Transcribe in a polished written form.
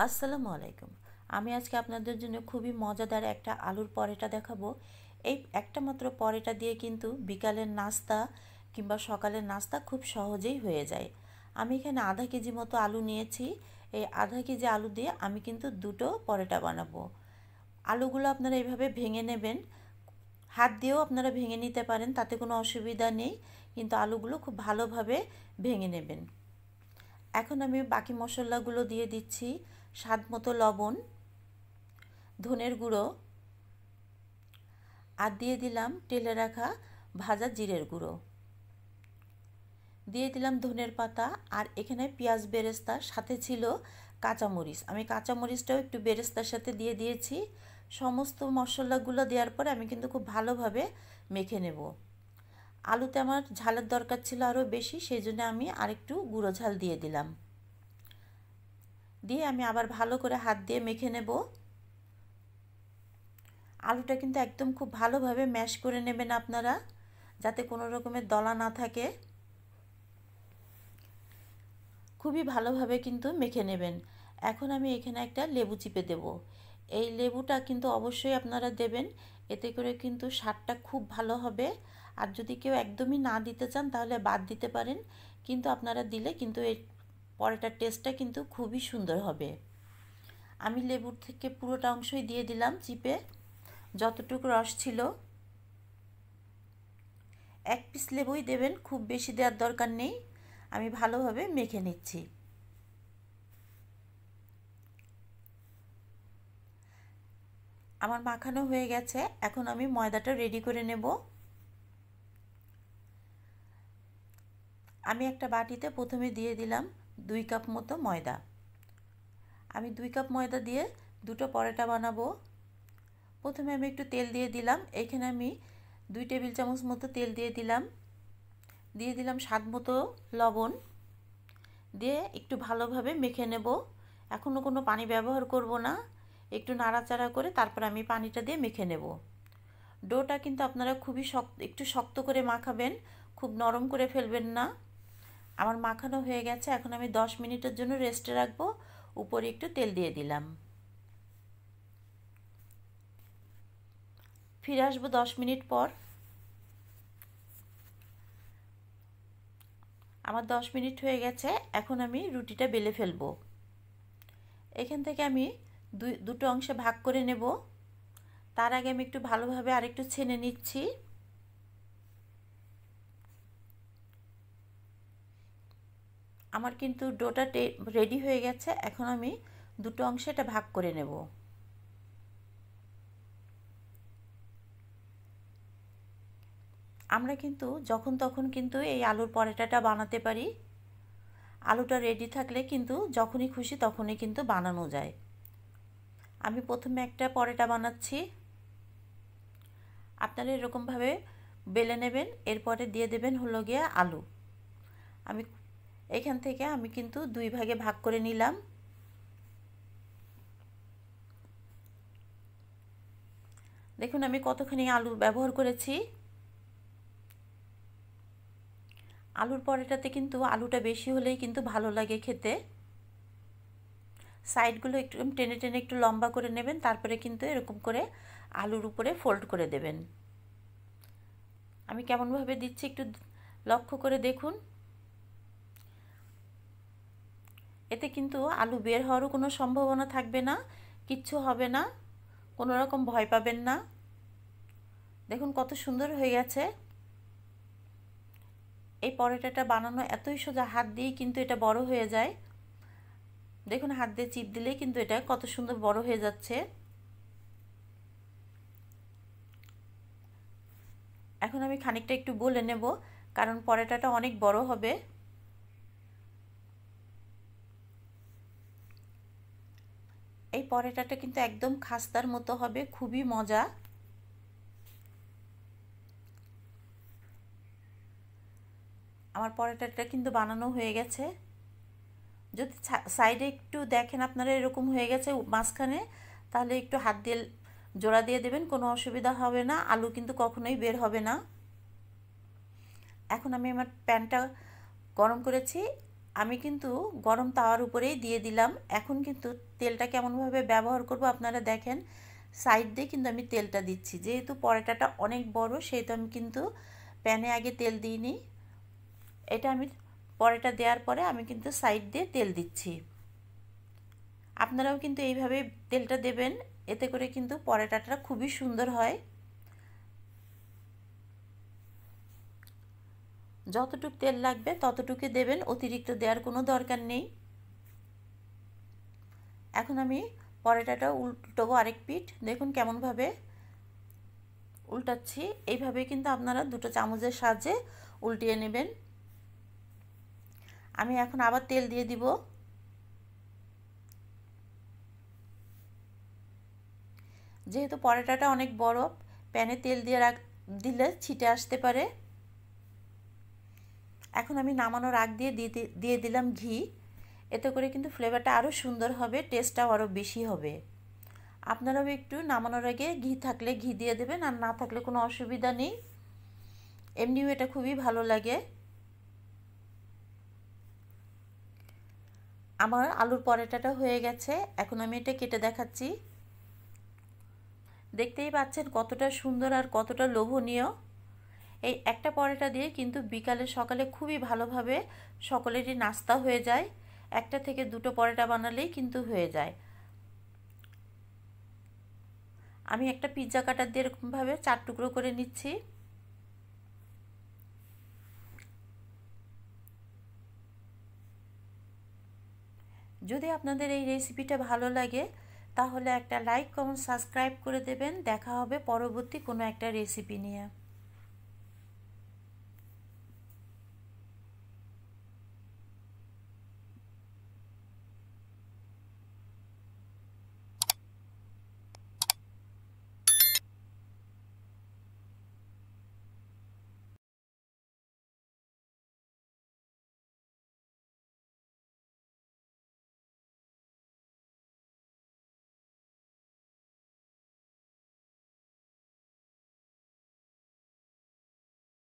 আসসালামু আলাইকুম। আমি আজকে আপনাদের জন্য খুবই মজাদার একটা আলুর পরোটা দেখাবো। এই একটা মাত্র পরোটা দিয়ে কিন্তু বিকালের নাস্তা কিংবা সকালের নাস্তা খুব সহজেই হয়ে যায়। আমি এখানে আধা কেজি মতো আলু নিয়েছি। এই আধা কেজি আলু দিয়ে আমি কিন্তু দুটো পরোটা বানাবো। আলুগুলো আপনারা এইভাবে ভেঙে নেবেন। হাত দিয়েও আপনারা ভেঙে নিতে পারেন, তাতে কোনো অসুবিধা নেই, কিন্তু আলুগুলো খুব ভালোভাবে ভেঙে নেবেন। এখন আমি বাকি মশলাগুলো দিয়ে দিচ্ছি। স্বাদ মতো লবণ, ধনের গুঁড়ো, আর দিয়ে দিলাম টেলে রাখা ভাজা জিরের গুঁড়ো, দিয়ে দিলাম ধনের পাতা, আর এখানে পেঁয়াজ বেরেস্তা, সাথে ছিল কাঁচামরিচ। আমি কাঁচামরিচটাও একটু বেরেস্তার সাথে দিয়ে দিয়েছি। সমস্ত মশলাগুলো দেওয়ার পরে আমি কিন্তু খুব ভালোভাবে মেখে নেব। আলুতে আমার ঝালের দরকার ছিল আরও বেশি, সেই জন্য আমি আরেকটু গুঁড়ো ঝাল দিয়ে দিলাম। দিয়ে আমি আবার ভালো করে হাত দিয়ে মেখে নেব। আলুটা কিন্তু একদম খুব ভালোভাবে ম্যাশ করে নেবেন আপনারা, যাতে কোনো রকমের দলা না থাকে। খুবই ভালোভাবে কিন্তু মেখে নেবেন। এখন আমি এখানে একটা লেবু চিপে দেব। এই লেবুটা কিন্তু অবশ্যই আপনারা দেবেন, এতে করে কিন্তু স্বাদটা খুব ভালো হবে। আর যদি কেউ একদমই না দিতে চান তাহলে বাদ দিতে পারেন, কিন্তু আপনারা দিলে কিন্তু এই পরোটার টেস্টটা কিন্তু খুবই সুন্দর হবে। আমি লেবুর থেকে পুরোটা অংশই দিয়ে দিলাম চিপে, যতটুকু রস ছিল। এক পিস লেবুই দেবেন, খুব বেশি দেওয়ার দরকার নেই। আমি ভালোভাবে মেখে নিচ্ছি। আমার মাখানো হয়ে গেছে। এখন আমি ময়দাটা রেডি করে নেব। আমি একটা বাটিতে প্রথমে দিয়ে দিলাম 2 কাপ মতো ময়দা। আমি 2 কাপ ময়দা দিয়ে দুটো পরোটা বানাবো। প্রথমে আমি একটু তেল দিয়ে দিলাম। এখানে আমি 2 টেবিল চামচ মতো তেল দিয়ে দিলাম। দিয়ে দিলাম স্বাদ মতো লবণ, দিয়ে একটু ভালোভাবে মেখে নেব। এখনও কোনো পানি ব্যবহার করব না, একটু নাড়াচাড়া করে তারপর আমি পানিটা দিয়ে মেখে নেব। ডোটা কিন্তু আপনারা খুবই শক্ত, একটু শক্ত করে মাখাবেন, খুব নরম করে ফেলবেন না। আমার মাখানো হয়ে গেছে। এখন আমি 10 মিনিটের জন্য রেস্টে রাখবো। উপরে একটু তেল দিয়ে দিলাম। ফিরে আসবো 10 মিনিট পর। আমার 10 মিনিট হয়ে গেছে। এখন আমি রুটিটা বেলে ফেলবো। এখান থেকে আমি দুটো অংশে ভাগ করে নেব। তার আগে আমি একটু ভালোভাবে আরেকটু ছেনে নিচ্ছি। আমার কিন্তু ডোটা রেডি হয়ে গেছে। এখন আমি দুটো অংশে এটা ভাগ করে নেব। আমরা কিন্তু যখন তখন কিন্তু এই আলুর পরোটাটা বানাতে পারি। আলুটা রেডি থাকলে কিন্তু যখনই খুশি তখনই কিন্তু বানানো যায়। আমি প্রথমে একটা পরোটা বানাচ্ছি। আপনারা এরকমভাবে বেলে নেবেন, এরপরে দিয়ে দেবেন হলো গিয়ে আলু। আমি এখান থেকে আমি কিন্তু 2 ভাগে ভাগ করে নিলাম। দেখুন আমি কতখানি আলু ব্যবহার করেছি। আলুর পরোটাতে কিন্তু আলুটা বেশি হলেই কিন্তু ভালো লাগে খেতে। সাইডগুলো একটু টেনে টেনে একটু লম্বা করে নেবেন, তারপরে কিন্তু এরকম করে আলুর উপরে ফোল্ড করে দেবেন। আমি কেমনভাবে দিচ্ছি একটু লক্ষ্য করে দেখুন। এতে কিন্তু আলু বের হওয়ারও কোনো সম্ভাবনা থাকবে না, কিচ্ছু হবে না, কোনো রকম ভয় পাবেন না। দেখুন কত সুন্দর হয়ে গেছে। এই পরোটাটা বানানো এতই সোজা, হাত দিয়েই কিন্তু এটা বড় হয়ে যায়। দেখুন হাত দিয়ে চিপ দিলেই কিন্তু এটা কত সুন্দর বড় হয়ে যাচ্ছে। এখন আমি খানিকটা একটু গলে নেব, কারণ পরোটাটা অনেক বড় হবে। এই পরোটাটা কিন্তু একদম খাস্তার মতো হবে, খুবই মজা। আমার পরোটাটা কিন্তু বানানো হয়ে গেছে। যদি সাইডে একটু দেখেন আপনারা এরকম হয়ে গেছে মাঝখানে, তাহলে একটু হাত দিয়ে জোড়া দিয়ে দেবেন, কোনো অসুবিধা হবে না, আলু কিন্তু কখনোই বের হবে না। এখন আমি আমার প্যানটা গরম করেছি, আমি কিন্তু গরম তাওয়ার উপরেই দিয়ে দিলাম। এখন কিন্তু তেলটা কেমনভাবে ব্যবহার করব আপনারা দেখেন, সাইড দিয়ে কিন্তু আমি তেলটা দিচ্ছি। যেহেতু পরোটাটা অনেক বড় সেহেতু আমি কিন্তু প্যানে আগে তেল দিইনি। এটা আমি পরোটা দেওয়ার পরে আমি কিন্তু সাইড দিয়ে তেল দিচ্ছি। আপনারাও কিন্তু এইভাবে তেলটা দেবেন, এতে করে কিন্তু পরোটাটা খুবই সুন্দর হয়। যতটুকু তেল লাগবে ততটুকু দেবেন, অতিরিক্ত দেওয়ার কোনো দরকার নেই। এখন আমি পরোটাটা উল্টাবো আরেক পিঠ। দেখুন কেমনভাবে উল্টাচ্ছি। এইভাবে কিন্তু আপনারা দুটো চামচের সাহায্যে উল্টিয়ে নেবেন। আমি এখন আবার তেল দিয়ে দিব। যেহেতু পরোটাটা অনেক বড়, প্যানে তেল দিলে ছিটে আসতে পারে। এখন আমি নামানোর আগ দিয়ে দিলাম ঘি। এতে করে কিন্তু ফ্লেভারটা আরও সুন্দর হবে, টেস্টটাও আরও বেশি হবে। আপনারাও একটু নামানোর আগে ঘি থাকলে ঘি দিয়ে দেবেন, আর না থাকলে কোনো অসুবিধা নেই, এমনিও এটা খুবই ভালো লাগে। আমার আলুর পরোটাটা হয়ে গেছে, এখন আমি এটা কেটে দেখাচ্ছি। দেখতেই পাচ্ছেন কতটা সুন্দর আর কতটা লোভনীয়। এই একটা পরোটা দিয়ে কিন্তু বিকালে সকালে খুবই ভালোভাবে সকলেরই নাস্তা হয়ে যায়। একটা থেকে দুটো পরোটা বানালেই কিন্তু হয়ে যায়। আমি একটা পিৎজা কাটার দিয়ে এরকমভাবে 4 টুকরো করে নিচ্ছি। যদি আপনাদের এই রেসিপিটা ভালো লাগে তাহলে একটা লাইক, কমেন্ট, সাবস্ক্রাইব করে দেবেন। দেখা হবে পরবর্তী কোনো একটা রেসিপি নিয়ে।